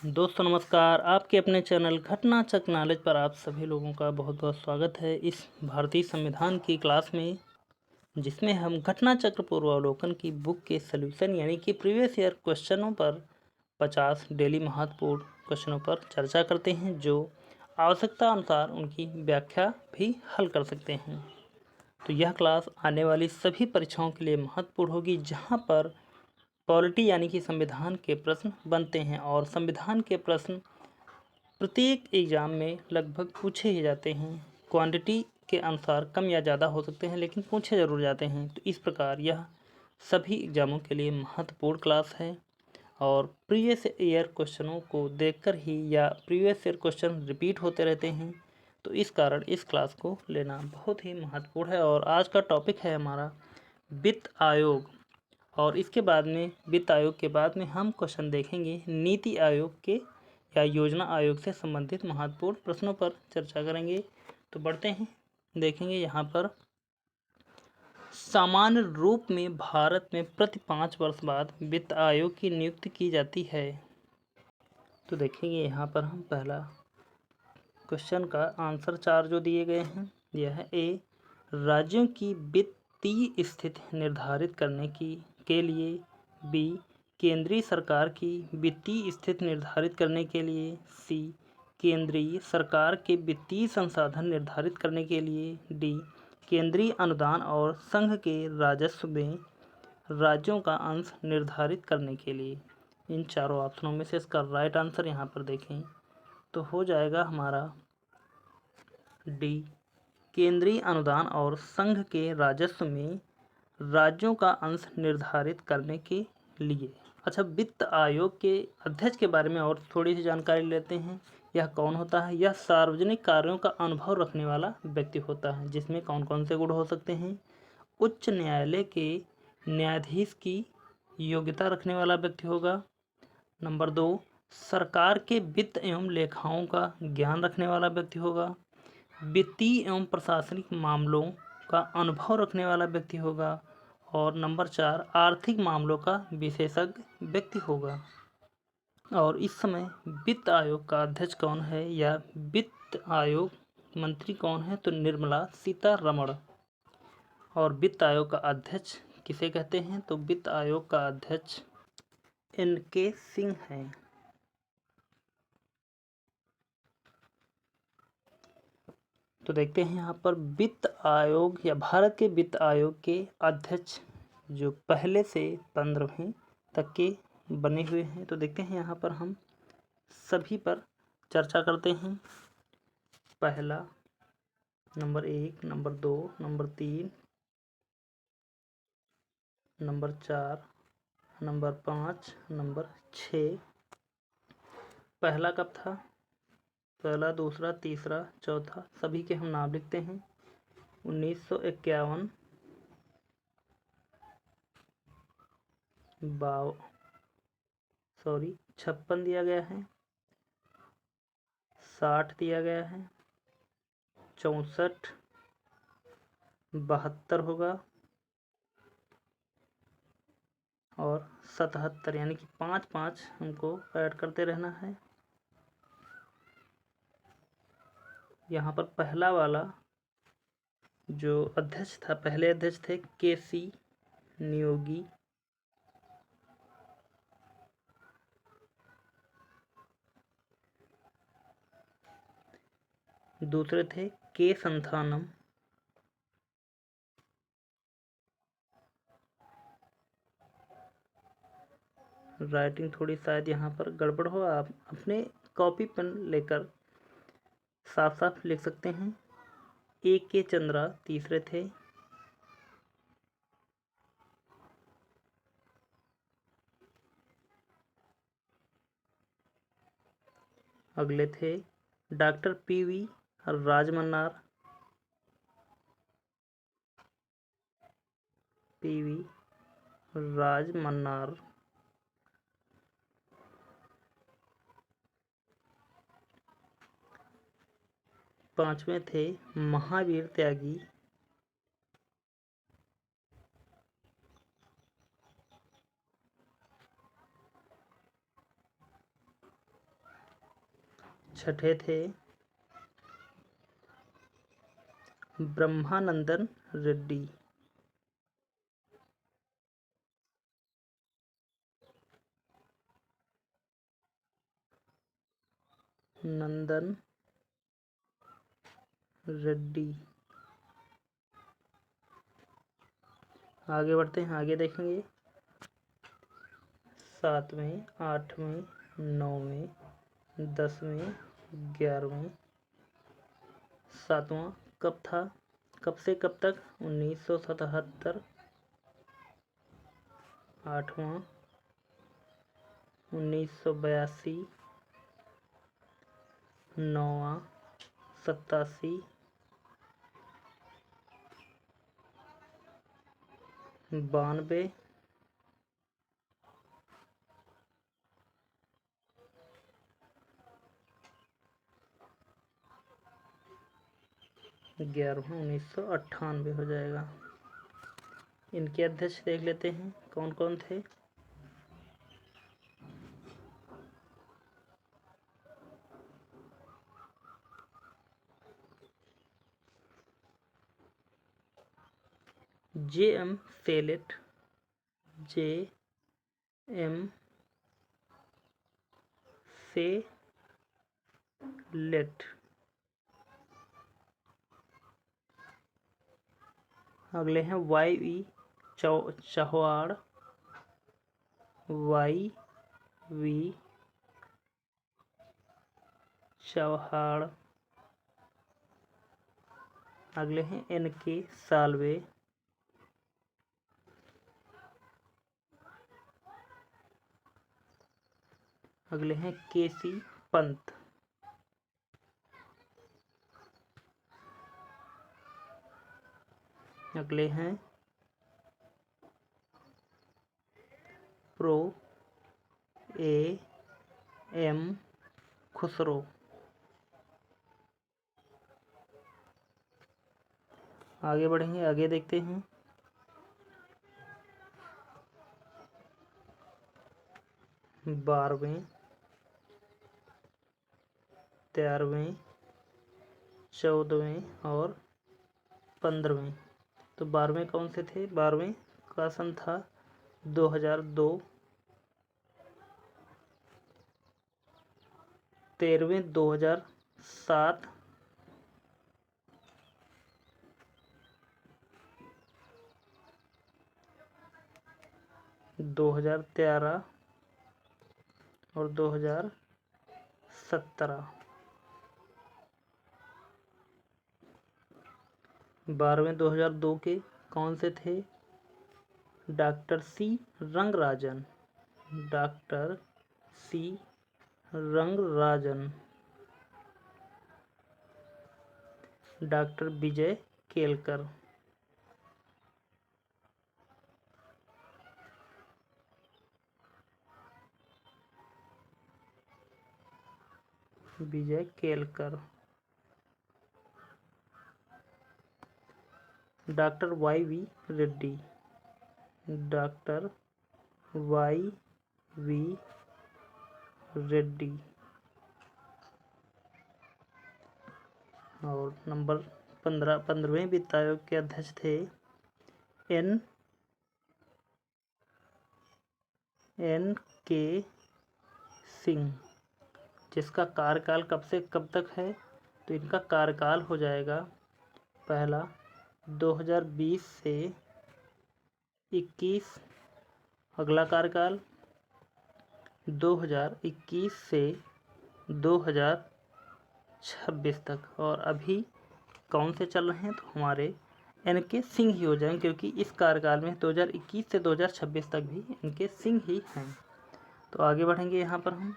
दोस्तों नमस्कार। आपके अपने चैनल घटना चक्र नॉलेज पर आप सभी लोगों का बहुत बहुत स्वागत है इस भारतीय संविधान की क्लास में, जिसमें हम घटना चक्र पूर्वावलोकन की बुक के सॉल्यूशन यानी कि प्रीवियस ईयर क्वेश्चनों पर 50 डेली महत्वपूर्ण क्वेश्चनों पर चर्चा करते हैं, जो आवश्यकता अनुसार उनकी व्याख्या भी हल कर सकते हैं। तो यह क्लास आने वाली सभी परीक्षाओं के लिए महत्वपूर्ण होगी, जहाँ पर पॉलिटी यानी कि संविधान के प्रश्न बनते हैं और संविधान के प्रश्न प्रत्येक एग्ज़ाम में लगभग पूछे ही जाते हैं। क्वांटिटी के अनुसार कम या ज़्यादा हो सकते हैं, लेकिन पूछे ज़रूर जाते हैं। तो इस प्रकार यह सभी एग्ज़ामों के लिए महत्वपूर्ण क्लास है और प्रीवियस ईयर क्वेश्चनों को देखकर ही या प्रीवियस ईयर क्वेश्चन रिपीट होते रहते हैं, तो इस कारण इस क्लास को लेना बहुत ही महत्वपूर्ण है। और आज का टॉपिक है हमारा वित्त आयोग, और इसके बाद में वित्त आयोग के बाद में हम क्वेश्चन देखेंगे नीति आयोग के या योजना आयोग से संबंधित महत्वपूर्ण प्रश्नों पर चर्चा करेंगे। तो बढ़ते हैं, देखेंगे यहाँ पर सामान्य रूप में भारत में प्रति 5 वर्ष बाद वित्त आयोग की नियुक्ति की जाती है। तो देखेंगे यहाँ पर हम पहला क्वेश्चन का आंसर 4 जो दिए गए हैं, यह है ए, राज्यों की वित्तीय स्थिति निर्धारित करने के लिए, बी, केंद्रीय सरकार की वित्तीय स्थिति निर्धारित करने के लिए, सी, केंद्रीय सरकार के वित्तीय संसाधन निर्धारित करने के लिए, डी, केंद्रीय अनुदान और संघ के राजस्व में राज्यों का अंश निर्धारित करने के लिए। इन चारों ऑप्शनों में से इसका राइट आंसर यहाँ पर देखें तो हो जाएगा हमारा डी, केंद्रीय अनुदान और संघ के राजस्व में राज्यों का अंश निर्धारित करने के लिए। अच्छा, वित्त आयोग के अध्यक्ष के बारे में और थोड़ी सी जानकारी लेते हैं। यह कौन होता है? यह सार्वजनिक कार्यों का अनुभव रखने वाला व्यक्ति होता है, जिसमें कौन कौन से गुण हो सकते हैं? उच्च न्यायालय के न्यायाधीश की योग्यता रखने वाला व्यक्ति होगा। नंबर 2, सरकार के वित्त एवं लेखाओं का ज्ञान रखने वाला व्यक्ति होगा। वित्तीय एवं प्रशासनिक मामलों का अनुभव रखने वाला व्यक्ति होगा। और नंबर 4, आर्थिक मामलों का विशेषज्ञ व्यक्ति होगा। और इस समय वित्त आयोग का अध्यक्ष कौन है या वित्त आयोग मंत्री कौन है? तो निर्मला सीतारमण। और वित्त आयोग का अध्यक्ष किसे कहते हैं? तो वित्त आयोग का अध्यक्ष NK सिंह हैं। तो देखते हैं यहाँ पर वित्त आयोग या भारत के वित्त आयोग के अध्यक्ष जो पहले से 15वें तक के बने हुए हैं। तो देखते हैं यहाँ पर हम सभी पर चर्चा करते हैं। पहला, number 1, number 2, number 3, number 4, number 5, number 6। पहला कब था? पहला, दूसरा, तीसरा, चौथा, सभी के हम नाम लिखते हैं। 1951, 56 दिया गया है, 60 दिया गया है, 64, 72 होगा और 77, यानी कि 5-5 हमको ऐड करते रहना है। यहाँ पर पहला वाला जो अध्यक्ष था, पहले अध्यक्ष थे KC नियोगी। दूसरे थे K संथानम। राइटिंग थोड़ी शायद यहाँ पर गड़बड़ हो, आप अपने कॉपी पेन लेकर साफ साफ लिख सकते हैं। AK चंद्रा तीसरे थे। अगले थे doctor PV Rajamannar. PV Rajamannar. पांचवें थे महावीर त्यागी। छठे थे ब्रह्मानंदन रेड्डी। नंदन रेड्डी। आगे बढ़ते हैं, आगे देखेंगे। 7वें, 8वें, 9वें, 10वें, 11वें। 7वां कब था, कब से कब तक? 1977। 8वां 1982। 9वां 87। 92। 11वां 1998 हो जाएगा। इनके अध्यक्ष देख लेते हैं कौन कौन थे। J.M. Select, J.M. सेलेट। अगले हैं Y.V. चौहान, Y.V. चौहान। अगले हैं N.K. साल्वे। अगले हैं K.C. पंत। अगले हैं प्रो A.M. खुसरो। आगे बढ़ेंगे, आगे देखते हैं। 12वें, 13वें, 14वें और 15वें। तो 12वें कौन से थे? 12वें का सन था 2002। 13वें 2007। 2013 और 2017। 12वें 2002 के कौन से थे? Doctor C. Rangarajan, doctor C. Rangarajan. Doctor Vijay Kelkar. Vijay Kelkar. Doctor Y.V. Reddy, doctor Y.V. Reddy. और नंबर 15वें वित्त आयोग के अध्यक्ष थे N.K. सिंह, जिसका कार्यकाल कब से कब तक है? तो इनका कार्यकाल हो जाएगा पहला 2020 से 21। अगला कार्यकाल 2021 से 2026 तक। और अभी कौन से चल रहे हैं? तो हमारे N.K. सिंह ही हो जाएंगे, क्योंकि इस कार्यकाल में 2021 से 2026 तक भी N.K. सिंह ही हैं। तो आगे बढ़ेंगे, यहाँ पर हम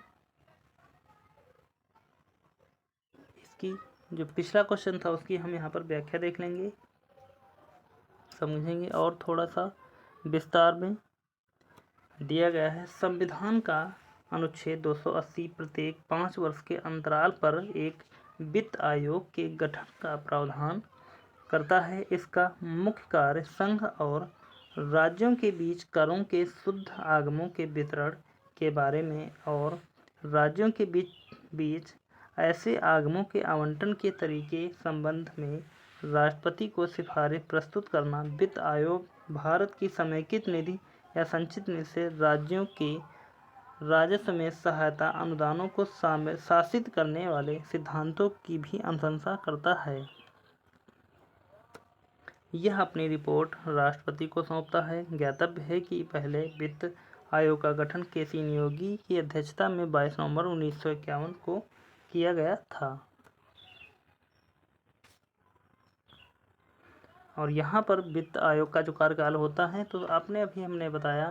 इसकी जो पिछला क्वेश्चन था उसकी हम यहाँ पर व्याख्या देख लेंगे, समझेंगे और थोड़ा सा विस्तार में। दिया गया है संविधान का अनुच्छेद 280 प्रत्येक 5 वर्ष के अंतराल पर एक वित्त आयोग के गठन का प्रावधान करता है। इसका मुख्य कार्य संघ और राज्यों के बीच करों के शुद्ध आगमों के वितरण के बारे में और राज्यों के बीच ऐसे आगमों के आवंटन के तरीके संबंध में राष्ट्रपति को सिफारिश प्रस्तुत करना। वित्त आयोग भारत की समेकित निधि या संचित निधि से राज्यों के राजस्व में सहायता अनुदानों को शासित करने वाले सिद्धांतों की भी अनुशंसा करता है। यह अपनी रिपोर्ट राष्ट्रपति को सौंपता है। ज्ञातव्य है कि पहले वित्त आयोग का गठन केसी नियोगी की अध्यक्षता में 22 नवंबर 1951 को किया गया था। और यहाँ पर वित्त आयोग का जो कार्यकाल होता है, तो हमने बताया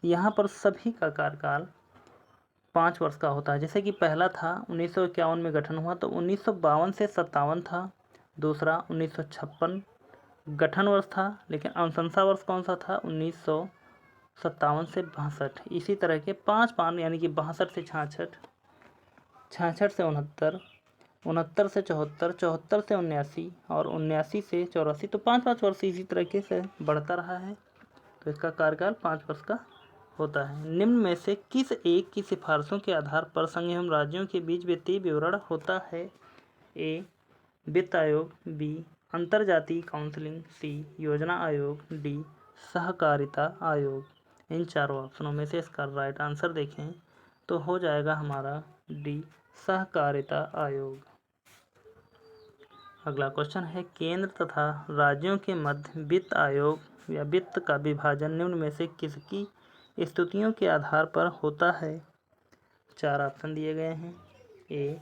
कि यहाँ पर सभी का कार्यकाल 5 वर्ष का होता है। जैसे कि पहला था 1951 में गठन हुआ, तो 1952 से 57 था। दूसरा 1956 गठन वर्ष था, लेकिन अनुशंसा वर्ष कौन सा था? 1957 से 62। इसी तरह के 5 यानी कि 62 से 66, 66 से 69, 69 से 74, 74 से 79 और 79 से 84। तो 5-5 वर्ष इसी तरीके से बढ़ता रहा है। तो इसका कार्यकाल 5 वर्ष का होता है। निम्न में से किस एक की सिफारिशों के आधार पर संघ एवं राज्यों के बीच वित्तीय विवरण होता है? ए वित्त आयोग, बी अंतरजातीय काउंसिलिंग, सी योजना आयोग, डी सहकारिता आयोग। इन चारों ऑप्शनों में से इसका राइट आंसर देखें तो हो जाएगा हमारा डी सहकारिता आयोग। अगला क्वेश्चन है, केंद्र तथा राज्यों के मध्य वित्त आयोग या वित्त का विभाजन निम्न में से किसकी स्थितियों के आधार पर होता है? 4 ऑप्शन दिए गए हैं। ए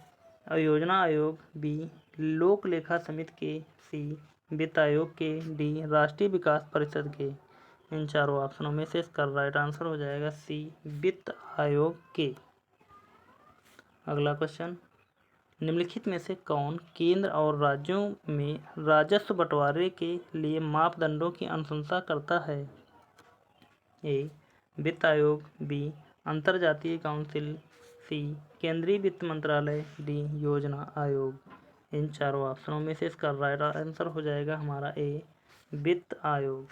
योजना आयोग, बी लोक लेखा समिति के, सी वित्त आयोग के, डी राष्ट्रीय विकास परिषद के। इन चारों ऑप्शनों में से इसका राइट आंसर हो जाएगा सी वित्त आयोग के। अगला क्वेश्चन, निम्नलिखित में से कौन केंद्र और राज्यों में राजस्व बंटवारे के लिए मापदंडों की अनुशंसा करता है? ए वित्त आयोग, बी अंतरजातीय काउंसिल, सी केंद्रीय वित्त मंत्रालय, डी योजना आयोग। इन चारों ऑप्शनों में से इसका राइट आंसर हो जाएगा हमारा ए वित्त आयोग।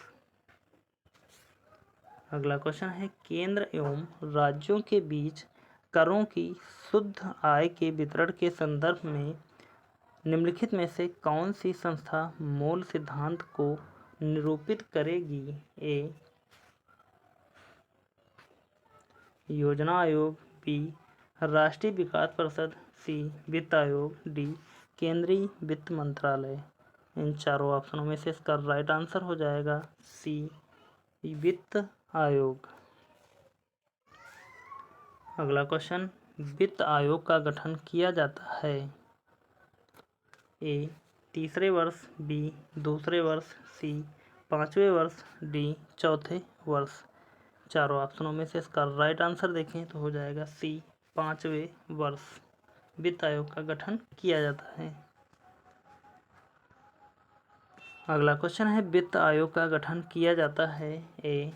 अगला क्वेश्चन है, केंद्र एवं राज्यों के बीच करों की शुद्ध आय के वितरण के संदर्भ में निम्नलिखित में से कौन सी संस्था मूल सिद्धांत को निरूपित करेगी? ए योजना आयोग, बी राष्ट्रीय विकास परिषद, सी वित्त आयोग, डी केंद्रीय वित्त मंत्रालय। इन चारों ऑप्शनों में से इसका राइट आंसर हो जाएगा सी वित्त आयोग। अगला क्वेश्चन, वित्त आयोग का गठन किया जाता है? ए तीसरे वर्ष, बी दूसरे वर्ष, सी 5वें वर्ष, डी चौथे वर्ष। चारों ऑप्शनों में से इसका राइट आंसर देखें तो हो जाएगा सी 5वें वर्ष वित्त आयोग का गठन किया जाता है। अगला क्वेश्चन है, वित्त आयोग का गठन किया जाता है? ए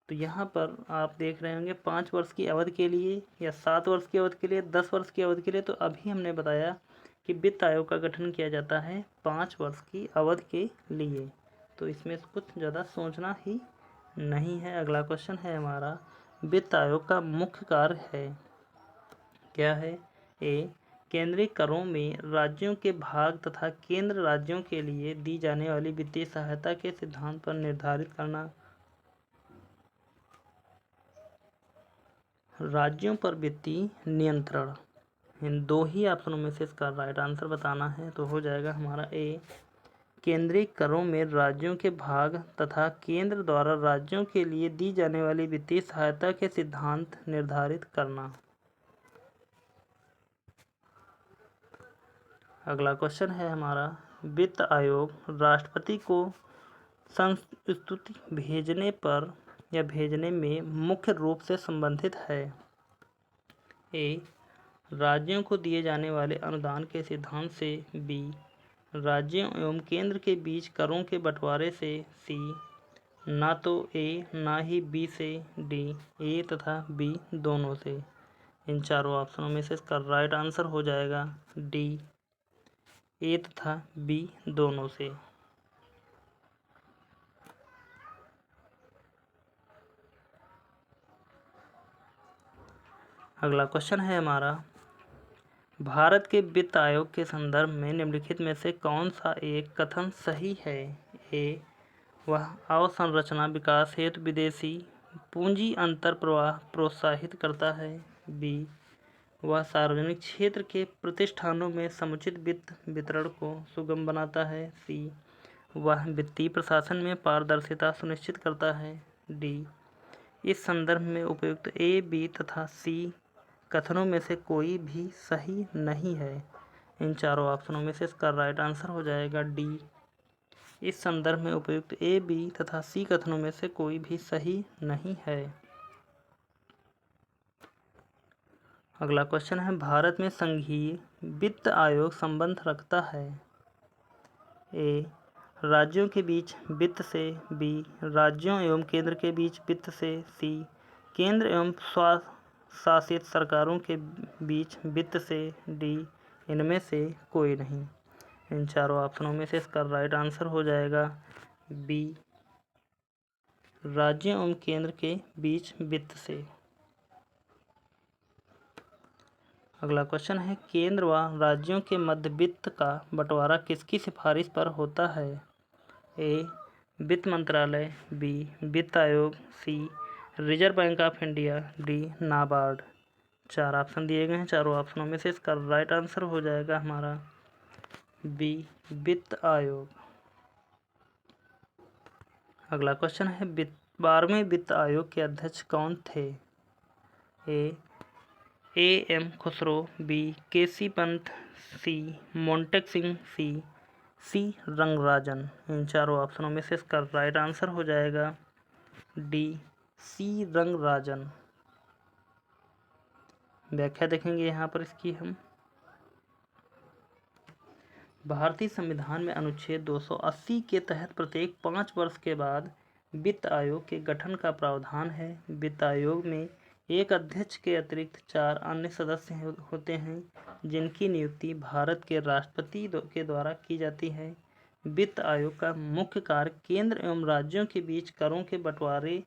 तो यहाँ पर आप देख रहे होंगे 5 वर्ष की अवधि के लिए या 7 वर्ष की अवधि के लिए, 10 वर्ष की अवधि के लिए। तो अभी हमने बताया कि वित्त आयोग का गठन किया जाता है 5 वर्ष की अवधि के लिए। तो इसमें कुछ ज़्यादा सोचना ही नहीं है। अगला क्वेश्चन है हमारा, वित्त आयोग का मुख्य कार्य है क्या है? ए केंद्रीय करों में राज्यों के भाग तथा केंद्र राज्यों के लिए दी जाने वाली वित्तीय सहायता के सिद्धांत पर निर्धारित करना, राज्यों पर वित्तीय नियंत्रण। इन 2 ही ऑप्शनों में से इसका राइट आंसर बताना है तो हो जाएगा हमारा ए केंद्रीय करों में राज्यों के भाग तथा केंद्र द्वारा राज्यों के लिए दी जाने वाली वित्तीय सहायता के सिद्धांत निर्धारित करना। अगला क्वेश्चन है हमारा, वित्त आयोग राष्ट्रपति को संस्तुति भेजने पर या भेजने में मुख्य रूप से संबंधित है? ए राज्यों को दिए जाने वाले अनुदान के सिद्धांत से, बी राज्यों एवं केंद्र के बीच करों के बंटवारे से, सी ना तो ए ना ही बी से, डी ए तथा बी दोनों से। इन चारों ऑप्शनों में से इसका राइट आंसर हो जाएगा डी ए तथा बी दोनों से। अगला क्वेश्चन है हमारा, भारत के वित्त आयोग के संदर्भ में निम्नलिखित में से कौन सा एक कथन सही है? ए, वह अवसंरचना विकास हेतु विदेशी पूंजी अंतर प्रवाह प्रोत्साहित करता है। बी, वह सार्वजनिक क्षेत्र के प्रतिष्ठानों में समुचित वित्त वितरण को सुगम बनाता है। सी, वह वित्तीय प्रशासन में पारदर्शिता सुनिश्चित करता है। डी, इस संदर्भ में उपयुक्त ए, बी तथा सी कथनों में से कोई भी सही नहीं है। इन चारों ऑप्शनों में से इसका राइट आंसर हो जाएगा डी। इस संदर्भ में उपयुक्त ए, बी तथा सी कथनों में से कोई भी सही नहीं है। अगला क्वेश्चन है, भारत में संघीय वित्त आयोग संबंध रखता है। ए, राज्यों के बीच वित्त से। बी, राज्यों एवं केंद्र के बीच वित्त से। सी, केंद्र एवं शासित सरकारों के बीच वित्त से। डी, इनमें से कोई नहीं। इन चारों ऑप्शनों में से इसका राइट आंसर हो जाएगा बी, राज्यों एवं केंद्र के बीच वित्त से। अगला क्वेश्चन है, केंद्र व राज्यों के मध्य वित्त का बंटवारा किसकी सिफारिश पर होता है? ए, वित्त मंत्रालय। बी, वित्त आयोग। C, Reserve Bank of India. D, NABARD. चार ऑप्शन दिए गए हैं, चारों ऑप्शनों में से इसका राइट आंसर हो जाएगा हमारा बी, वित्त आयोग। अगला क्वेश्चन है, 12वें वित्त आयोग के अध्यक्ष कौन थे? A M Khusro. B, KC Pant. C, Montek Singh. C Rangarajan. इन चारों ऑप्शनों में से इसका राइट आंसर हो जाएगा डी, सी रंगराजन। व्याख्या देखेंगे यहाँ पर इसकी हम। भारतीय संविधान में अनुच्छेद 280 के तहत प्रत्येक 5 वर्ष के बाद वित्त आयोग के गठन का प्रावधान है। वित्त आयोग में एक अध्यक्ष के अतिरिक्त 4 अन्य सदस्य होते हैं, जिनकी नियुक्ति भारत के राष्ट्रपति के द्वारा की जाती है। वित्त आयोग का मुख्य कार्य केंद्र एवं राज्यों के बीच करों के बंटवारे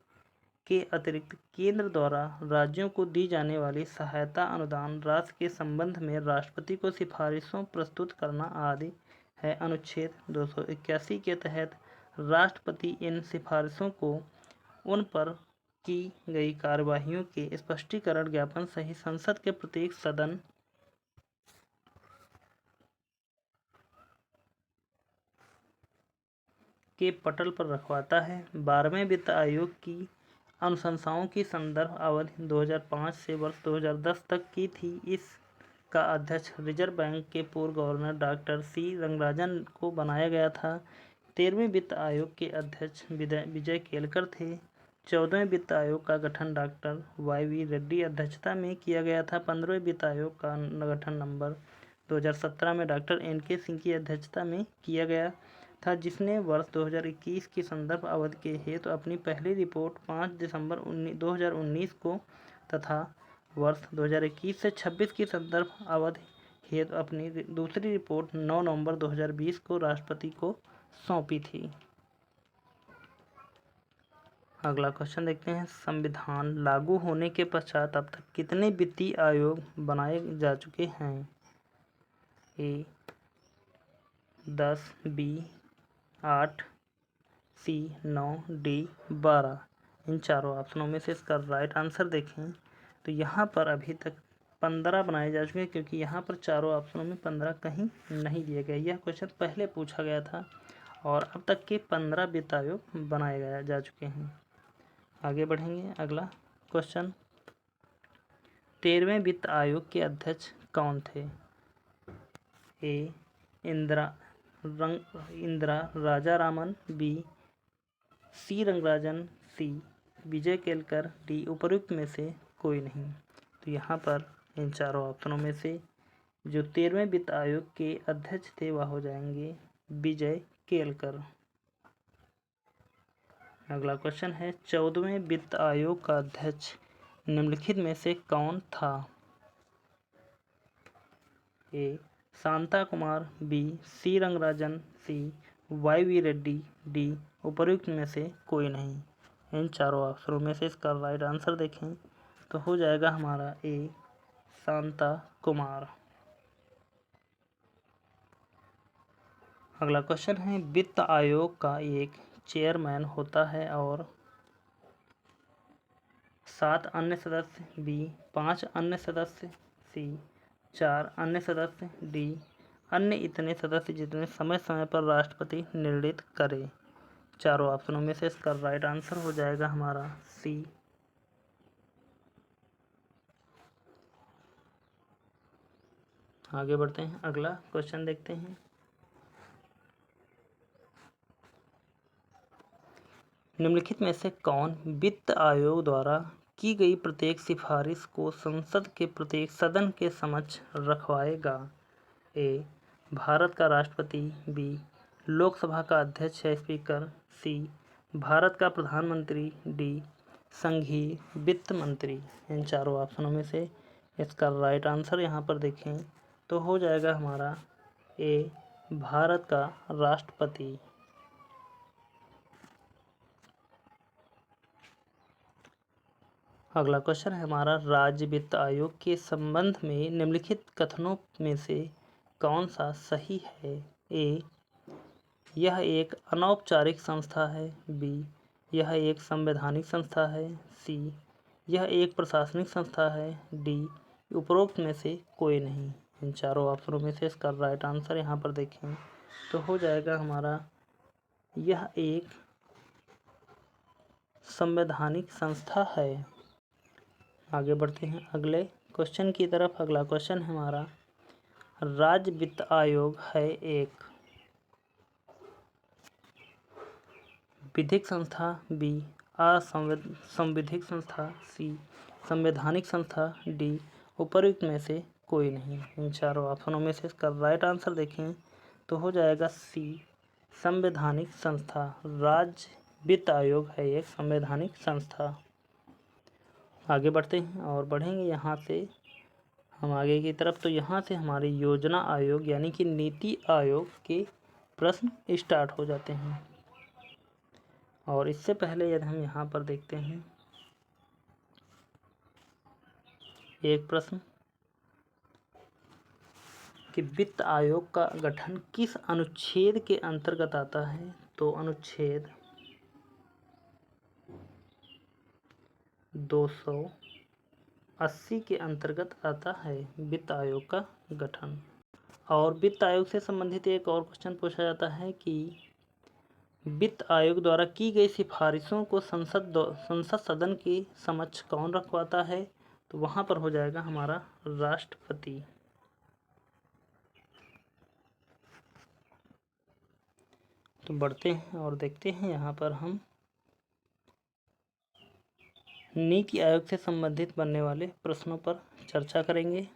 के अतिरिक्त केंद्र द्वारा राज्यों को दी जाने वाली सहायता अनुदान राशि के संबंध में राष्ट्रपति को सिफारिशों प्रस्तुत करना आदि है। अनुच्छेद 281 के तहत राष्ट्रपति इन सिफारिशों को उन पर की गई कार्यवाहियों के स्पष्टीकरण ज्ञापन सहित संसद के प्रत्येक सदन के पटल पर रखवाता है। 12वें वित्त आयोग की अनुशंसाओं की संदर्भ अवधि 2005 से वर्ष 2010 तक की थी। इसका अध्यक्ष रिजर्व बैंक के पूर्व गवर्नर डॉक्टर सी रंगराजन को बनाया गया था। 13वें वित्त आयोग के अध्यक्ष विजय केलकर थे। 14वें वित्त आयोग का गठन डॉक्टर वाई रेड्डी अध्यक्षता में किया गया था। 15वें वित्त आयोग का गठन नवंबर 2017 में डॉक्टर एन.के. सिंह की अध्यक्षता में किया गया था, जिसने वर्ष 2021 की संदर्भ अवधि के हेतु अपनी पहली रिपोर्ट 5 दिसंबर 2019 को तथा वर्ष 2021 से 26 की संदर्भ अवधि हेतु अपनी दूसरी रिपोर्ट 9 नवंबर 2020 को राष्ट्रपति को सौंपी थी। अगला क्वेश्चन देखते हैं, संविधान लागू होने के पश्चात अब तक कितने वित्तीय आयोग बनाए जा चुके हैं? ए 10, बी 8, सी 9, डी 12। इन चारों ऑप्शनों में से इसका राइट आंसर देखें तो यहाँ पर अभी तक 15 बनाए जा चुके हैं, क्योंकि यहाँ पर चारों ऑप्शनों में 15 कहीं नहीं दिए गए। यह क्वेश्चन पहले पूछा गया था और अब तक के 15 वित्त आयोग बनाए जा चुके हैं। आगे बढ़ेंगे। अगला क्वेश्चन, 13वें वित्त आयोग के अध्यक्ष कौन थे? A Indira Rajaraman. B C Rangarajan. C Vijay Kelkar. D उपरोक्त में से कोई नहीं। तो यहाँ पर इन चारों ऑप्शनों में से जो 13वें वित्त आयोग के अध्यक्ष थे वह हो जाएंगे विजय केलकर। अगला क्वेश्चन है, 14वें वित्त आयोग का अध्यक्ष निम्नलिखित में से कौन था? A Shanta Kumar. B C Rangarajan. C Y Reddy. D उपरोक्त में से कोई नहीं। इन चारों ऑप्शनों में से इसका राइट आंसर देखें तो हो जाएगा हमारा ए शांता कुमार। अगला क्वेश्चन है वित्त आयोग का एक चेयरमैन होता है और 7 अन्य सदस्य, बी 5 अन्य सदस्य, सी 4 अन्य सदस्य, डी अन्य इतने सदस्य जितने समय समय पर राष्ट्रपति निर्णय करे। चारों ऑप्शनों में से इसका राइट आंसर हो जाएगा हमारा सी। आगे बढ़ते हैं, अगला क्वेश्चन देखते हैं। निम्नलिखित में से कौन वित्त आयोग द्वारा की गई प्रत्येक सिफारिश को संसद के प्रत्येक सदन के समक्ष रखवाएगा? ए भारत का राष्ट्रपति, बी लोकसभा का अध्यक्ष या स्पीकर, सी भारत का प्रधानमंत्री, डी संघीय वित्त मंत्री। इन चारों ऑप्शनों में से इसका राइट आंसर यहाँ पर देखें तो हो जाएगा हमारा ए भारत का राष्ट्रपति। अगला क्वेश्चन है हमारा राज्य वित्त आयोग के संबंध में निम्नलिखित कथनों में से कौन सा सही है? ए यह एक अनौपचारिक संस्था है, बी यह एक संवैधानिक संस्था है, सी यह एक प्रशासनिक संस्था है, डी उपरोक्त में से कोई नहीं। इन चारों ऑप्शनों में से इसका राइट आंसर यहाँ पर देखें तो हो जाएगा हमारा यह एक संवैधानिक संस्था है। आगे बढ़ते हैं अगले क्वेश्चन की तरफ। अगला क्वेश्चन है हमारा राज्य वित्त आयोग है एक विधिक संस्था, बी असंवैधानिक संस्था, सी संवैधानिक संस्था, डी उपर्युक्त में से कोई नहीं। इन चारों ऑप्शनों में से इसका राइट आंसर देखें तो हो जाएगा सी संवैधानिक संस्था। राज्य वित्त आयोग है एक संवैधानिक संस्था। आगे बढ़ते हैं और बढ़ेंगे यहाँ से हम आगे की तरफ। तो यहाँ से हमारे योजना आयोग यानी कि नीति आयोग के प्रश्न स्टार्ट हो जाते हैं। और इससे पहले यदि हम यहाँ पर देखते हैं एक प्रश्न कि वित्त आयोग का गठन किस अनुच्छेद के अंतर्गत आता है? तो अनुच्छेद 280 के अंतर्गत आता है वित्त आयोग का गठन। और वित्त आयोग से संबंधित एक और क्वेश्चन पूछा जाता है कि वित्त आयोग द्वारा की गई सिफारिशों को संसद सदन के समक्ष कौन रखवाता है? तो वहाँ पर हो जाएगा हमारा राष्ट्रपति। तो बढ़ते हैं और देखते हैं यहाँ पर हम नीति आयोग से संबंधित बनने वाले प्रश्नों पर चर्चा करेंगे।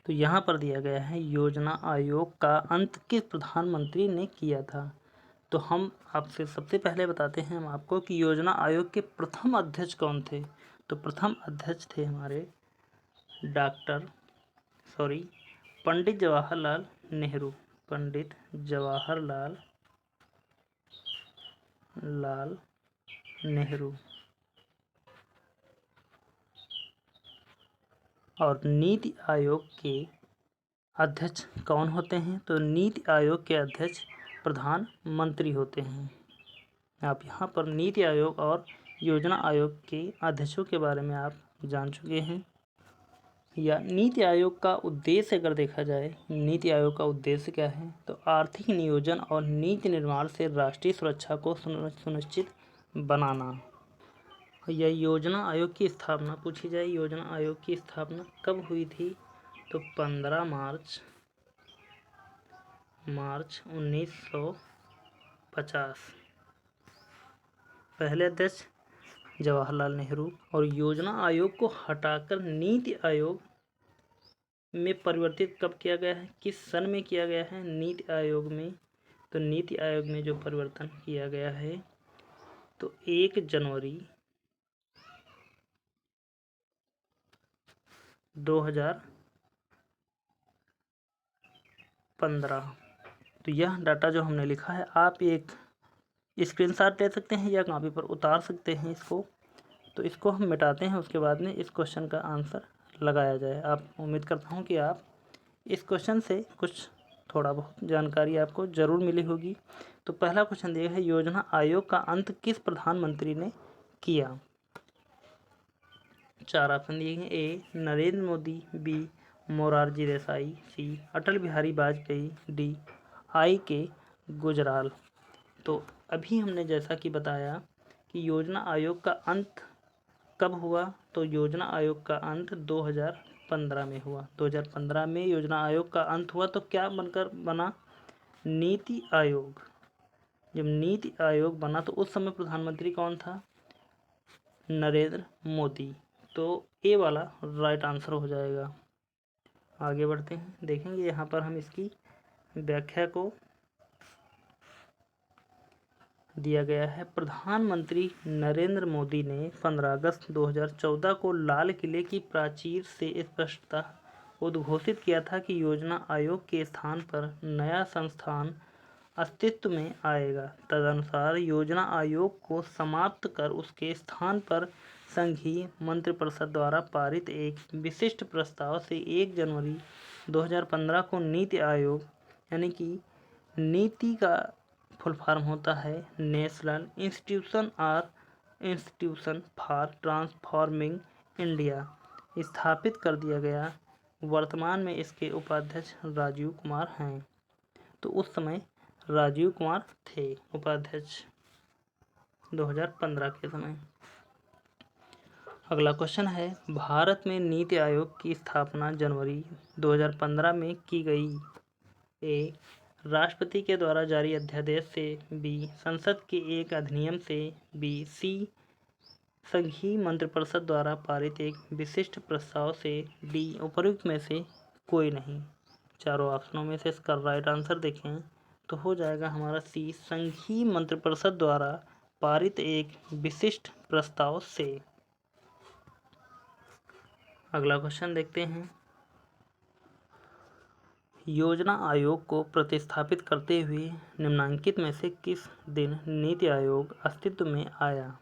तो यहाँ पर दिया गया है योजना आयोग का अंत किस प्रधानमंत्री ने किया था? तो हम आपसे सबसे पहले बताते हैं हम आपको कि योजना आयोग के प्रथम अध्यक्ष कौन थे। तो प्रथम अध्यक्ष थे हमारे पंडित जवाहरलाल नेहरू। पंडित जवाहरलाल नेहरू। और नीति आयोग के अध्यक्ष कौन होते हैं? तो नीति आयोग के अध्यक्ष प्रधानमंत्री होते हैं। आप यहाँ पर नीति आयोग और योजना आयोग के अध्यक्षों के बारे में आप जान चुके हैं। या नीति आयोग का उद्देश्य अगर देखा जाए, नीति आयोग का उद्देश्य क्या है? तो आर्थिक नियोजन और नीति निर्माण से राष्ट्रीय सुरक्षा को सुनिश्चित बनाना। यह योजना आयोग की स्थापना पूछी जाए, योजना आयोग की स्थापना कब हुई थी? तो 15 मार्च 1950। पहले अध्यक्ष जवाहरलाल नेहरू। और योजना आयोग को हटाकर नीति आयोग में परिवर्तित कब किया गया है? किस सन में किया गया है नीति आयोग में? तो नीति आयोग में जो परिवर्तन किया गया है तो 1 जनवरी 2015। तो यह डाटा जो हमने लिखा है आप एक स्क्रीनशॉट ले सकते हैं या कॉपी पर उतार सकते हैं इसको। तो इसको हम मिटाते हैं, उसके बाद में इस क्वेश्चन का आंसर लगाया जाए। आप उम्मीद करता हूँ कि आप इस क्वेश्चन से कुछ थोड़ा बहुत जानकारी आपको ज़रूर मिली होगी। तो पहला क्वेश्चन दिया है, योजना आयोग का अंत किस प्रधानमंत्री ने किया? 4 ऑप्शन दिए हैं। A Narendra Modi, B Morarji Desai, C Atal Bihari Vajpayee, D I K Gujral. तो अभी हमने जैसा कि बताया कि योजना आयोग का अंत कब हुआ, तो योजना आयोग का अंत 2015 में हुआ। 2015 में योजना आयोग का अंत हुआ तो क्या बनकर बना? नीति आयोग। जब नीति आयोग बना तो उस समय प्रधानमंत्री कौन था? नरेंद्र मोदी। तो ए वाला राइट आंसर हो जाएगा। आगे बढ़ते हैं, देखेंगे यहाँ पर हम इसकी व्याख्या को दिया गया है। प्रधानमंत्री नरेंद्र मोदी ने 15 अगस्त 2014 को लाल किले की प्राचीर से स्पष्टतः उद्घोषित किया था कि योजना आयोग के स्थान पर नया संस्थान अस्तित्व में आएगा। तदनुसार योजना आयोग को समाप्त कर उसके स्थान पर संघीय मंत्रिपरिषद द्वारा पारित एक विशिष्ट प्रस्ताव से 1 जनवरी 2015 को नीति आयोग, यानी कि नीति का फुल फॉर्म होता है national institution for transforming India, स्थापित कर दिया गया। वर्तमान में इसके उपाध्यक्ष राजीव कुमार हैं। तो उस समय राजीव कुमार थे उपाध्यक्ष 2015 के समय। अगला क्वेश्चन है, भारत में नीति आयोग की स्थापना जनवरी 2015 में की गई। ए राष्ट्रपति के द्वारा जारी अध्यादेश से, बी संसद के एक अधिनियम से, बी सी संघीय मंत्रिपरिषद द्वारा पारित एक विशिष्ट प्रस्ताव से, डी उपर्युक्त में से कोई नहीं। चारों ऑप्शनों में से इसका राइट आंसर देखें तो हो जाएगा हमारा सी संघीय मंत्रिपरिषद द्वारा पारित एक विशिष्ट प्रस्ताव से। अगला क्वेश्चन देखते हैं, योजना आयोग को प्रतिस्थापित करते हुए निम्नलिखित में से किस दिन नीति आयोग अस्तित्व में आया?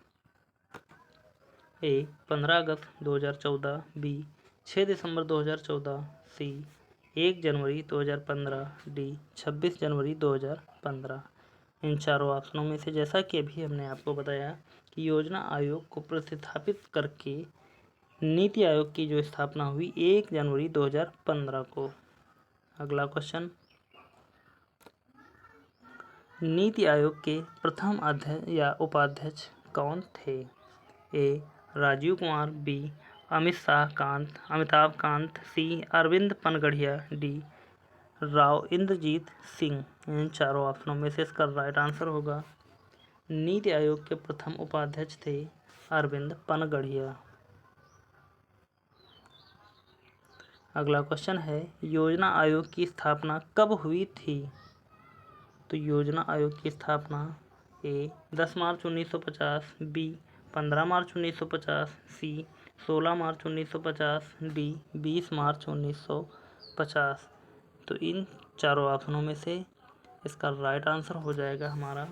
ए 15 अगस्त 2014, बी 6 दिसंबर 2014, सी 1 जनवरी 2015, डी 26 जनवरी 2015। इन चारों ऑप्शनों में से जैसा कि अभी हमने आपको बताया कि योजना आयोग को प्रतिस्थापित करके नीति आयोग की जो स्थापना हुई 1 जनवरी 2015 को। अगला क्वेश्चन, नीति आयोग के प्रथम अध्यक्ष या उपाध्यक्ष कौन थे? ए राजीव कुमार, बी अमिताभ कांत, सी अरविंद पनगढ़िया, डी राव इंद्रजीत सिंह। इन चारों ऑप्शनों में से इसका राइट आंसर होगा नीति आयोग के प्रथम उपाध्यक्ष थे अरविंद पनगढ़िया। अगला क्वेश्चन है, योजना आयोग की स्थापना कब हुई थी? तो योजना आयोग की स्थापना ए 10 मार्च 1950, बी 15 मार्च 1950, सी 16 मार्च 1950, डी 20 मार्च 1950। तो इन चारों ऑप्शनों में से इसका राइट आंसर हो जाएगा हमारा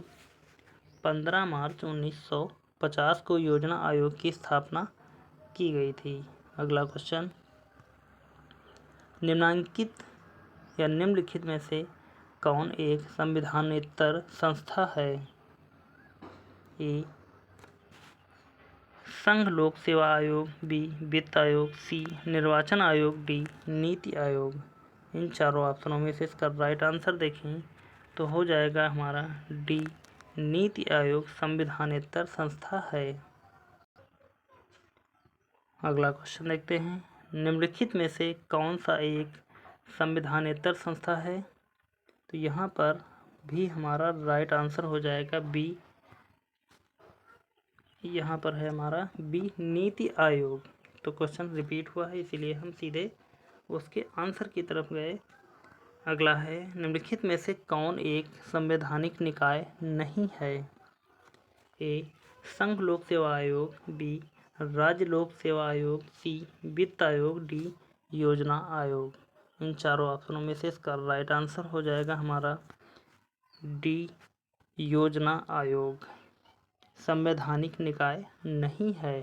15 मार्च 1950 को योजना आयोग की स्थापना की गई थी। अगला क्वेश्चन, निम्नलिखित में से कौन एक संविधानेतर संस्था है? ए संघ लोक सेवा आयोग, बी वित्त आयोग, सी निर्वाचन आयोग, डी नीति आयोग। इन चारों ऑप्शनों में से इसका राइट आंसर देखें तो हो जाएगा हमारा डी नीति आयोग संविधानेतर संस्था है। अगला क्वेश्चन देखते हैं, निम्नलिखित में से कौन सा एक संविधानेतर संस्था है? तो यहाँ पर भी हमारा राइट आंसर हो जाएगा बी। यहाँ पर है हमारा बी नीति आयोग। तो क्वेश्चन रिपीट हुआ है इसीलिए हम सीधे उसके आंसर की तरफ गए। अगला है, निम्नलिखित में से कौन एक संवैधानिक निकाय नहीं है? ए संघ लोक सेवा आयोग, बी राज्य लोक सेवा आयोग, सी वित्त आयोग, डी योजना आयोग। इन चारों ऑप्शनों में से इसका राइट आंसर हो जाएगा हमारा डी योजना आयोग संवैधानिक निकाय नहीं है।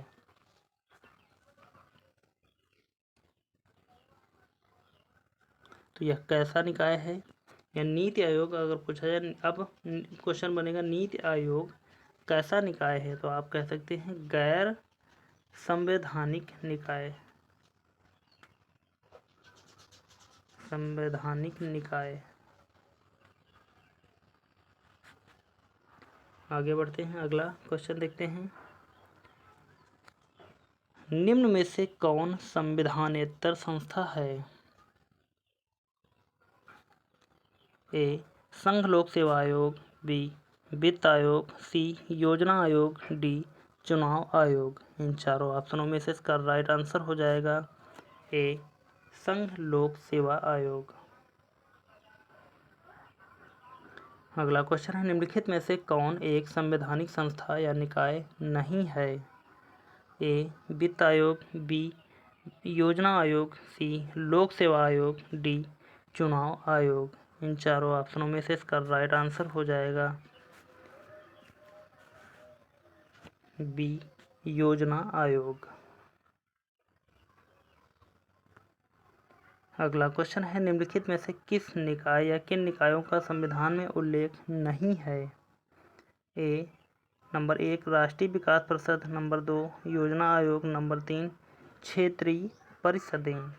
तो यह कैसा निकाय है? या नीति आयोग अगर पूछा जाए, अब क्वेश्चन बनेगा नीति आयोग कैसा निकाय है, तो आप कह सकते हैं गैर संवैधानिक निकाय। संवैधानिक निकाय। आगे बढ़ते हैं, अगला क्वेश्चन देखते हैं। निम्न में से कौन संविधानेतर संस्था है? ए संघ लोक सेवा आयोग, बी वित्त आयोग, सी योजना आयोग, डी चुनाव आयोग। इन चारों ऑप्शनों में से इसका राइट आंसर हो जाएगा ए संघ लोक सेवा आयोग। अगला क्वेश्चन है, निम्नलिखित में से कौन एक संवैधानिक संस्था या निकाय नहीं है? ए वित्त आयोग, बी योजना आयोग, सी लोक सेवा आयोग, डी चुनाव आयोग। इन चारों ऑप्शनों में से इसका राइट आंसर हो जाएगा बी योजना आयोग। अगला क्वेश्चन है, निम्नलिखित में से किस निकाय या किन निकायों का संविधान में उल्लेख नहीं है? ए नंबर 1 राष्ट्रीय विकास परिषद, नंबर 2 योजना आयोग, नंबर 3 क्षेत्रीय परिषदें।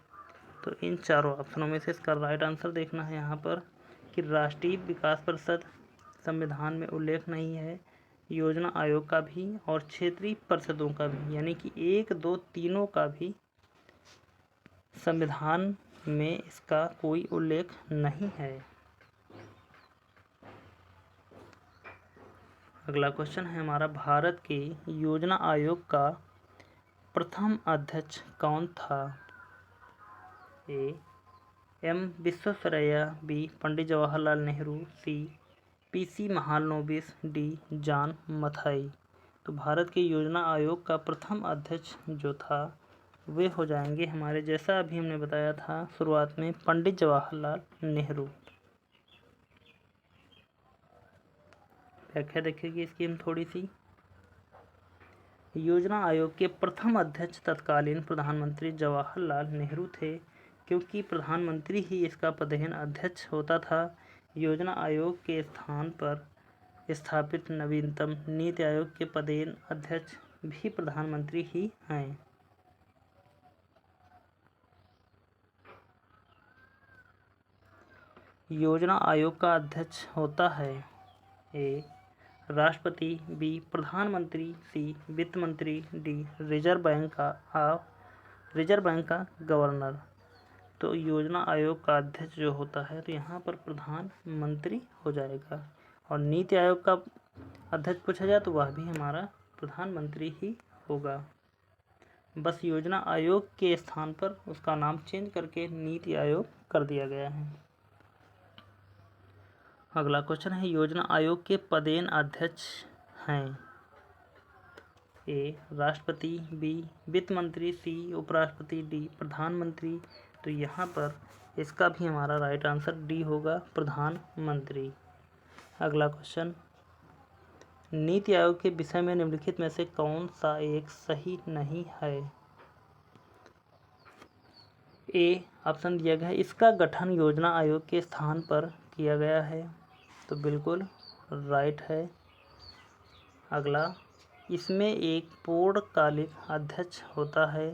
तो इन चारों ऑप्शनों में से इसका राइट आंसर देखना है यहाँ पर कि राष्ट्रीय विकास परिषद संविधान में उल्लेख नहीं है, योजना आयोग का भी और क्षेत्रीय परिषदों का भी, यानी कि 1, 2, तीनों का भी संविधान में इसका कोई उल्लेख नहीं है। अगला क्वेश्चन है हमारा, भारत के योजना आयोग का प्रथम अध्यक्ष कौन था? A M Visvesvaraya, B Pandit Jawaharlal Nehru, C PC Mahalanobis, D John Mathai. तो भारत के योजना आयोग का प्रथम अध्यक्ष जो था वे हो जाएंगे हमारे, जैसा अभी हमने बताया था शुरुआत में, पंडित जवाहरलाल नेहरू। व्याख्या देखिएगी इसकी हम थोड़ी सी। योजना आयोग के प्रथम अध्यक्ष तत्कालीन प्रधानमंत्री जवाहरलाल नेहरू थे, क्योंकि प्रधानमंत्री ही इसका पदेन अध्यक्ष होता था। योजना आयोग के स्थान पर स्थापित नवीनतम नीति आयोग के पदेन अध्यक्ष भी प्रधानमंत्री ही हैं। योजना आयोग का अध्यक्ष होता है ए राष्ट्रपति, बी प्रधानमंत्री, सी वित्त मंत्री, डी रिजर्व बैंक का गवर्नर। तो योजना आयोग का अध्यक्ष जो होता है तो यहाँ पर प्रधानमंत्री हो जाएगा, और नीति आयोग का अध्यक्ष पूछा जाए तो वह भी हमारा प्रधानमंत्री ही होगा। बस योजना आयोग के स्थान पर उसका नाम चेंज करके नीति आयोग कर दिया गया है। अगला क्वेश्चन है, योजना आयोग के पदेन अध्यक्ष हैं ए राष्ट्रपति, बी वित्त मंत्री, सी उपराष्ट्रपति, डी प्रधानमंत्री। तो यहाँ पर इसका भी हमारा राइट आंसर डी होगा, प्रधानमंत्री। अगला क्वेश्चन, नीति आयोग के विषय में निम्नलिखित में से कौन सा एक सही नहीं है? ए ऑप्शन दिया गया है, इसका गठन योजना आयोग के स्थान पर किया गया है, तो बिल्कुल राइट है। अगला, इसमें एक पूर्णकालिक अध्यक्ष होता है,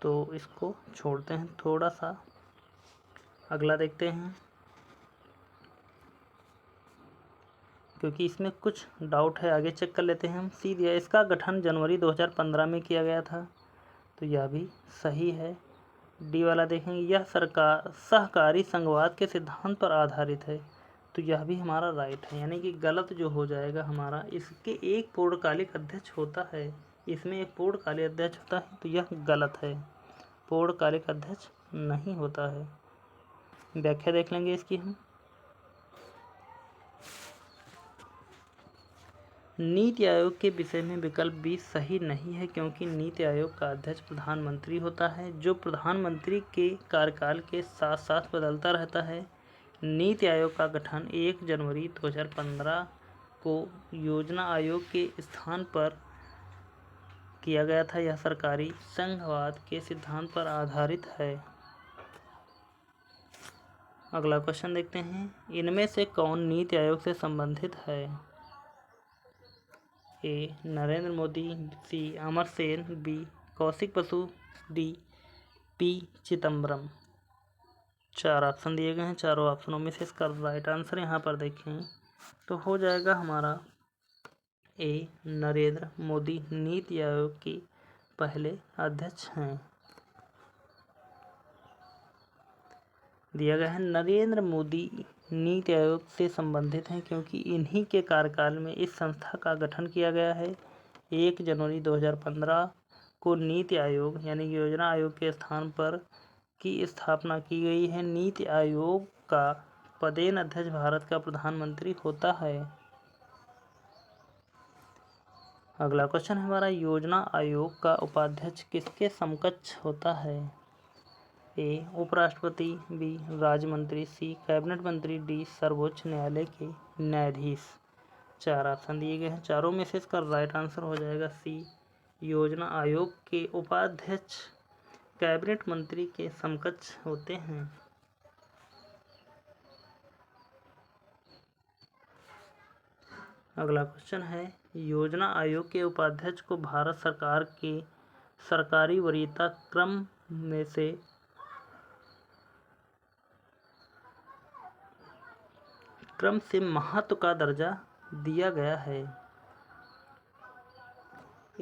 तो इसको छोड़ते हैं थोड़ा सा। अगला देखते हैं, क्योंकि इसमें कुछ डाउट है, आगे चेक कर लेते हैं हम। सी दिया, इसका गठन जनवरी 2015 में किया गया था, तो यह भी सही है। डी वाला देखेंगे, यह सरकार सहकारी संघवाद के सिद्धांत पर आधारित है, तो यह भी हमारा राइट है। यानी कि गलत जो हो जाएगा हमारा, इसके एक पूर्णकालिक अध्यक्ष होता है, इसमें एक पूर्णकालिक अध्यक्ष होता है, तो यह गलत है, पूर्णकालिक अध्यक्ष नहीं होता है। व्याख्या देख लेंगे इसकी हम। नीति आयोग के विषय में विकल्प बी सही नहीं है, क्योंकि नीति आयोग का अध्यक्ष प्रधानमंत्री होता है, जो प्रधानमंत्री के कार्यकाल के साथ साथ बदलता रहता है। नीति आयोग का गठन 1 जनवरी 2015 को योजना आयोग के स्थान पर किया गया था। यह सरकारी संघवाद के सिद्धांत पर आधारित है। अगला क्वेश्चन देखते हैं, इनमें से कौन नीति आयोग से संबंधित है? A Narendra Modi, C Amar Sen, B Kaushik Basu, D P Chidambaram. 4 option दिए गए हैं। चारों ऑप्शनों में से इसका राइट आंसर यहाँ पर देखें तो हो जाएगा हमारा ए नरेंद्र मोदी नीति आयोग के पहले अध्यक्ष हैं। दिया गया है नरेंद्र मोदी नीति आयोग से संबंधित हैं क्योंकि इन्हीं के कार्यकाल में इस संस्था का गठन किया गया है। 1 जनवरी 2015 को नीति आयोग यानी योजना आयोग के स्थान पर की स्थापना की गई है। नीति आयोग का पदेन अध्यक्ष भारत का प्रधानमंत्री होता है। अगला क्वेश्चन हमारा, योजना आयोग का उपाध्यक्ष किसके समकक्ष होता है? ए उपराष्ट्रपति, बी राज्य मंत्री, सी कैबिनेट मंत्री, डी सर्वोच्च न्यायालय के न्यायाधीश। 4 ऑप्शन दिए गए हैं। चारों में से इसका राइट आंसर हो जाएगा सी योजना आयोग के उपाध्यक्ष कैबिनेट मंत्री के समकक्ष होते हैं। अगला क्वेश्चन है, योजना आयोग के उपाध्यक्ष को भारत सरकार के सरकारी वरीयता क्रम से महत्व का दर्जा दिया गया है।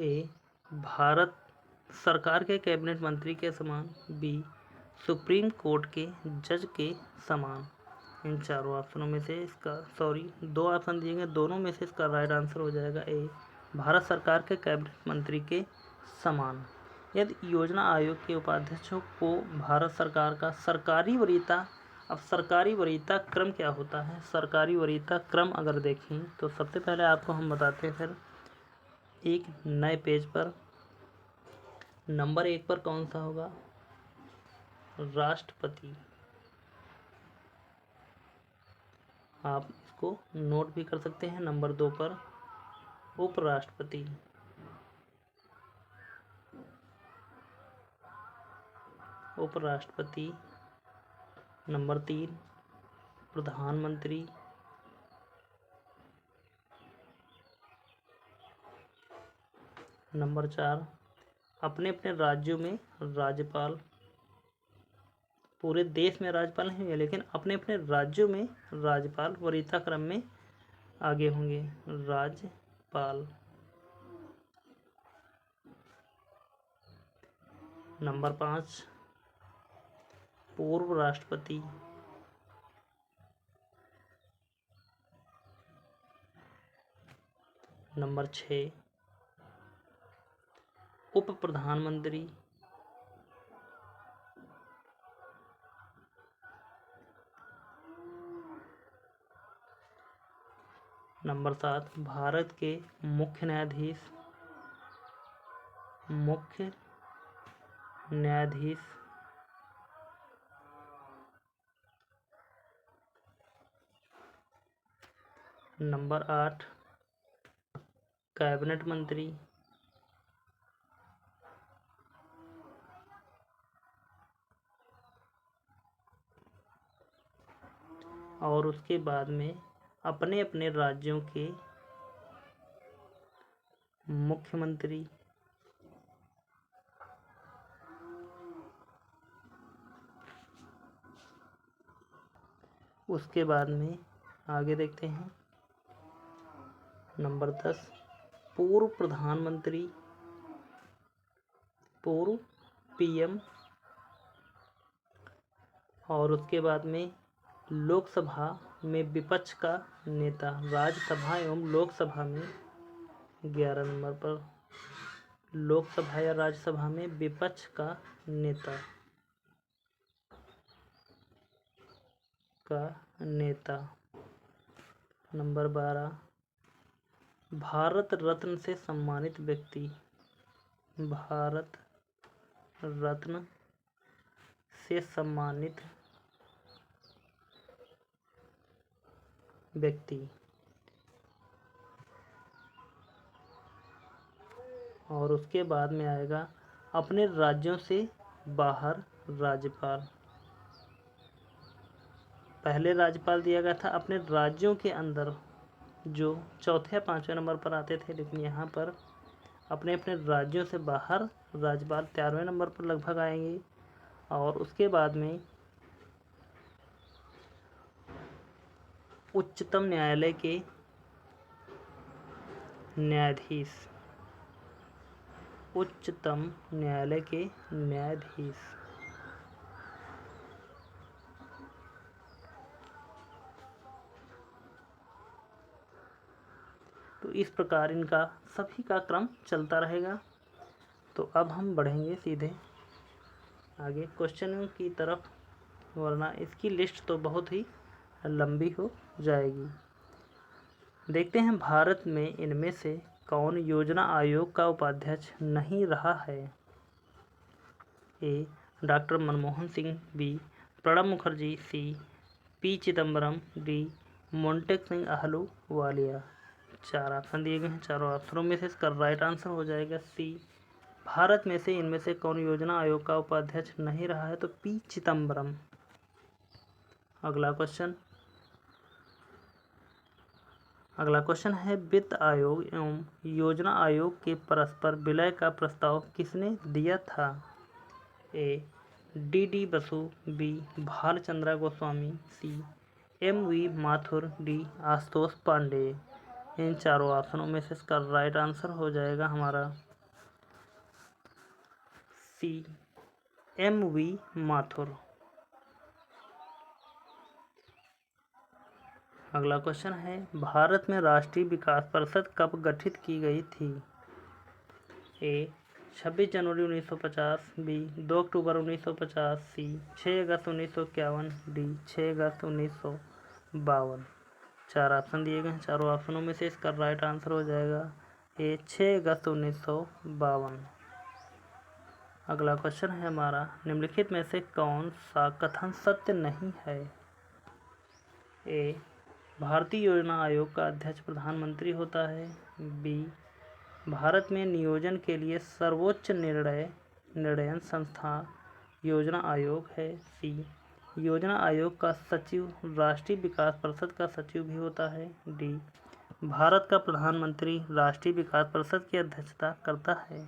ए भारत सरकार के कैबिनेट मंत्री के समान, बी सुप्रीम कोर्ट के जज के समान। इन चारों ऑप्शनों में से इसका 2 ऑप्शन दिए गए, दोनों में से इसका राइट आंसर हो जाएगा ए भारत सरकार के कैबिनेट मंत्री के समान। यदि योजना आयोग के उपाध्यक्षों को भारत सरकार का सरकारी वरीयता, अब सरकारी वरीयता क्रम क्या होता है? सरकारी वरीयता क्रम अगर देखें तो सबसे पहले आपको हम बताते हैं फिर एक नए पेज पर नंबर 1 पर कौन सा होगा? राष्ट्रपति। आप इसको नोट भी कर सकते हैं। नंबर 2 पर उपराष्ट्रपति। उपराष्ट्रपति। नंबर 3 प्रधानमंत्री। नंबर 4 अपने अपने राज्यों में राज्यपाल। पूरे देश में राज्यपाल नहीं होंगे लेकिन अपने अपने राज्यों में राज्यपाल वरीयता क्रम में आगे होंगे। राज्यपाल। नंबर 5 पूर्व राष्ट्रपति। नंबर 6 उप प्रधानमंत्री। नंबर 7 भारत के मुख्य न्यायाधीश। मुख्य न्यायाधीश। नंबर 8 कैबिनेट मंत्री। और उसके बाद में अपने अपने राज्यों के मुख्यमंत्री। उसके बाद में आगे देखते हैं नंबर 10 पूर्व प्रधानमंत्री, पूर्व पीएम। और उसके बाद में लोकसभा में विपक्ष का नेता। राज्यसभा एवं लोकसभा में 11 नंबर पर लोकसभा या राज्यसभा में विपक्ष का नेता नंबर 12 भारत रत्न से सम्मानित व्यक्ति। भारत रत्न से सम्मानित व्यक्ति। और उसके बाद में आएगा अपने राज्यों से बाहर राज्यपाल। पहले राज्यपाल दिया गया था अपने राज्यों के अंदर, जो चौथे या पाँचवें नंबर पर आते थे, लेकिन यहाँ पर अपने अपने राज्यों से बाहर राज्यपाल 13वें नंबर पर लगभग आएंगे। और उसके बाद में उच्चतम न्यायालय के न्यायाधीश, उच्चतम न्यायालय के न्यायाधीश। तो इस प्रकार इनका सभी का क्रम चलता रहेगा। तो अब हम बढ़ेंगे सीधे आगे क्वेश्चनों की तरफ, वरना इसकी लिस्ट तो बहुत ही लंबी हो जाएगी। देखते हैं भारत में इनमें से कौन योजना आयोग का उपाध्यक्ष नहीं रहा है। A doctor Manmohan Singh, B Pranab Mukherjee, C P Chidambaram, D Montek Singh Ahluwalia. 4 option दिए गए हैं। चारों ऑप्शनों में से इसका राइट आंसर हो जाएगा सी। भारत में से इनमें से कौन योजना आयोग का उपाध्यक्ष नहीं रहा है, तो पी चिदम्बरम। अगला क्वेश्चन है वित्त आयोग एवं योजना आयोग के परस्पर विलय का प्रस्ताव किसने दिया था। A D Basu, B Bhalchandra Goswami, C MV Mathur, D Ashutosh Pandey. इन चारों ऑप्शनों में से इसका राइट आंसर हो जाएगा हमारा सी MV माथुर। अगला क्वेश्चन है भारत में राष्ट्रीय विकास परिषद कब गठित की गई थी। ए 26 जनवरी 1950, बी 2 अक्टूबर 1950, सी 6 अगस्त 1951, डी 6 अगस्त 1952। 4 ऑप्शन दिए गए हैं। चारों ऑप्शनों में से इसका राइट आंसर हो जाएगा ए 6 अगस्त 1952। अगला क्वेश्चन है हमारा निम्नलिखित में से कौन सा कथन सत्य नहीं है। ए भारतीय योजना आयोग का अध्यक्ष प्रधानमंत्री होता है, बी भारत में नियोजन के लिए सर्वोच्च निर्णयन संस्था योजना आयोग है, सी योजना आयोग का सचिव राष्ट्रीय विकास परिषद का सचिव भी होता है, डी भारत का प्रधानमंत्री राष्ट्रीय विकास परिषद की अध्यक्षता करता है।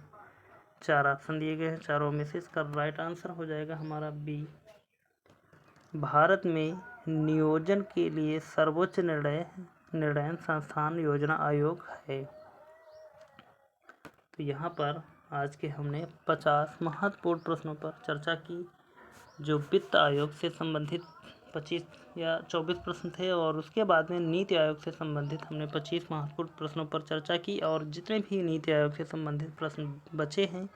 4 ऑप्शन दिए गए हैं। चारों में से इसका राइट आंसर हो जाएगा हमारा बी भारत में नियोजन के लिए सर्वोच्च निर्णयन संस्थान योजना आयोग है। तो यहाँ पर आज के हमने 50 महत्वपूर्ण प्रश्नों पर चर्चा की, जो वित्त आयोग से संबंधित 25 या 24 प्रश्न थे, और उसके बाद में नीति आयोग से संबंधित हमने 25 महत्वपूर्ण प्रश्नों पर चर्चा की। और जितने भी नीति आयोग से संबंधित प्रश्न बचे हैं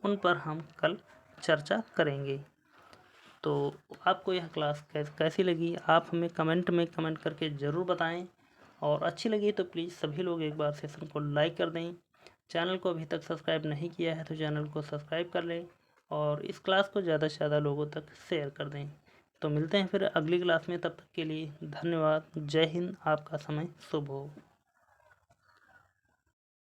उन पर हम कल चर्चा करेंगे। तो आपको यह क्लास कैसी लगी, आप हमें कमेंट में कमेंट करके ज़रूर बताएं। और अच्छी लगी तो प्लीज़ सभी लोग एक बार सेशन को लाइक कर दें। चैनल को अभी तक सब्सक्राइब नहीं किया है तो चैनल को सब्सक्राइब कर लें, और इस क्लास को ज़्यादा से ज़्यादा लोगों तक शेयर कर दें। तो मिलते हैं फिर अगली क्लास में, तब तक के लिए धन्यवाद। जय हिंद। आपका समय शुभ हो।